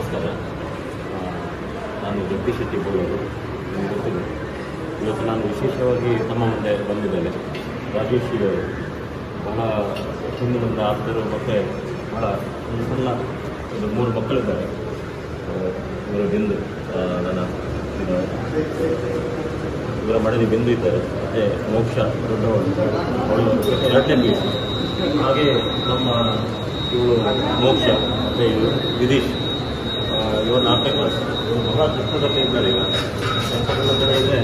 ನಮಸ್ಕಾರ. ನಾನು ಜಗದೀಶ್ ಶೆಟ್ಟಿ ಬೋಳೂರು. ನಿಮಗೆ ಗೊತ್ತಿದೆ, ಇವತ್ತು ನಾನು ವಿಶೇಷವಾಗಿ ನಮ್ಮ ಮುಂದೆ ಬಂದಿದ್ದೇನೆ. ರಾಜೇಶ್ ಅವರು ಬಹಳ ಹಿಂದಿನಿಂದ ಆಪ್ತರು ಮತ್ತು ಬಹಳ ಸಣ್ಣ ಇದು 3 ಮಕ್ಕಳಿದ್ದಾರೆ. ಇವರು ಬಿಂದು, ನನ್ನ ಇವರ ಮಡದಿ ಬಿಂದು ಇದ್ದಾರೆ, ಮತ್ತು ಮೋಕ್ಷ ದೊಡ್ಡವಳು, ಅವಳು 2ನೇ PUC. ಹಾಗೆ ನಮ್ಮ ಇವಳು ಮೋಕ್ಷ ಮತ್ತು ಇವರು ವಿದೀಶ್, ಇವರು 4ನೇ ಕ್ಲಾಸ್. ಇವರು ಬಹಳ ಕಷ್ಟದಲ್ಲಿ ಇದ್ದಾರೆ. ಈಗ ಸಂಕಟದಲ್ಲಿ ಇದೆ.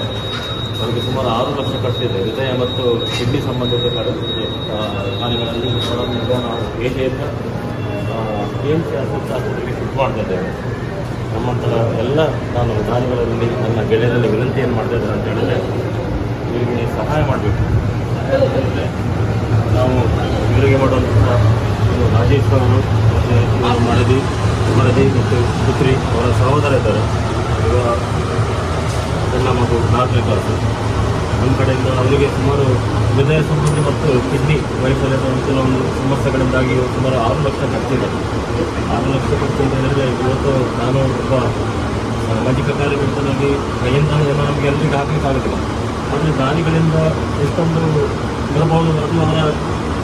ಅವರಿಗೆ ಸುಮಾರು 6 ಲಕ್ಷ ಖರ್ಚಿದೆ. ಹೃದಯ ಮತ್ತು ಕಿಡ್ನಿ ಸಂಬಂಧಿತ ಕಾರ್ಯಗಳಲ್ಲಿ ಅವರನ್ನು ನಾವು ಏಷ್ಯಾದ KMC ಆಸ್ಪತ್ರೆಗೆ ಶಿಫ್ಟ್ ಮಾಡ್ತಾ ಇದ್ದೇವೆ. ನಮ್ಮಂತಹ ಎಲ್ಲ ನಾನು ದಾನಿಗಳಲ್ಲಿ ನನ್ನ ಗೆಳೆಯರಲ್ಲಿ ವಿನಂತಿಯನ್ನು ಮಾಡ್ತಾ ಇದ್ದೇನೆ ಅಂತ ಹೇಳಿದರೆ, ಇವರಿಗೆ ಸಹಾಯ ಮಾಡಬೇಕು. ಸಹಾಯ ನಾವು ಇವರಿಗೆ ಮಾಡುವಂತಹ ರಾಜೇಶ್ ಅವರು ಮತ್ತು ಇವರು ಮಡದಿ ಮತ್ತು ಪುತ್ರಿ, ಅವರ ಸಹೋದರ ಇದ್ದಾರೆ. ಇವರ ಎಲ್ಲ ಮಗು 4ನೇ ಕ್ಲಾಸು. ನಮ್ಮ ಕಡೆಯಿಂದ ಅವರಿಗೆ ಸುಮಾರು ಹೃದಯ ಸಂಬಂಧಿ ಮತ್ತು ಕಿಡ್ನಿ ವೈಫಲ್ಯದ ಕೆಲವೊಂದು ಸಮಸ್ಯೆಗಳಿಂದಾಗಿ ಸುಮಾರು 6 ಲಕ್ಷ ಖರ್ಚಿದೆ. 6 ಲಕ್ಷ ಖರ್ಚು ಅಂತ ಹೇಳಿದರೆ, ಇವತ್ತು ನಾನು ಒಬ್ಬ ಸಾಮಾಜಿಕ ಕಾರ್ಯಕರ್ತನಾಗಿ ಕೈಯಿಂದ ಏನೋ ನಮಗೆ ಎಲ್ಲರಿಗೂ ಹಾಕಲಿಕ್ಕಾಗೋದಿಲ್ಲ. ಆದರೆ ದಾನಿಗಳಿಂದ ಎಷ್ಟೊಂದು ಬರಬಹುದು, ಅದು ಅವರ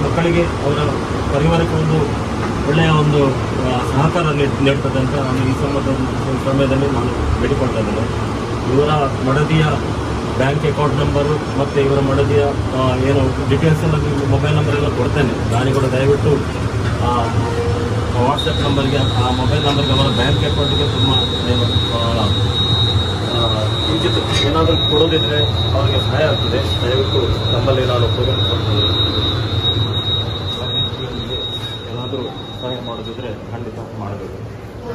ಮಕ್ಕಳಿಗೆ ಅವರ ಪರಿವಾರಕ್ಕೆ ಒಂದು ಒಳ್ಳೆಯ ಒಂದು ಸಹಕಾರ ನೀಡ್ತದೆ ಅಂತ ನಾನು ಈ ಸಮಯದಲ್ಲಿ ನಾನು ಬೇಡಿಕೊಳ್ತಾ ಇದ್ದೇನೆ. ಇವರ ಮಡದಿಯ ಬ್ಯಾಂಕ್ ಅಕೌಂಟ್ ನಂಬರು ಮತ್ತು ಇವರ ಮಡದಿಯ ಏನು ಡೀಟೇಲ್ಸ್ ಎಲ್ಲ ಮೊಬೈಲ್ ನಂಬರೆಲ್ಲ ಕೊಡ್ತೇನೆ. ದಾನಿಗಳು ದಯವಿಟ್ಟು ವಾಟ್ಸಪ್ ನಂಬರ್ಗೆ, ಆ ಮೊಬೈಲ್ ನಂಬರ್ಗೆ, ಅವರ ಬ್ಯಾಂಕ್ ಅಕೌಂಟಿಗೆ ತುಂಬ ಕಿಂಚಿತ್ ಏನಾದರೂ ಕೊಡೋದಿದ್ದರೆ ಅವರಿಗೆ ಸಹಾಯ ಆಗ್ತದೆ. ದಯವಿಟ್ಟು ನಮ್ಮಲ್ಲಿ ನಾನು ಏನಾದರೂ ಸಹಾಯ ಮಾಡೋದಿದ್ದರೆ ಖಂಡಿತ ಮಾಡಬೇಕು.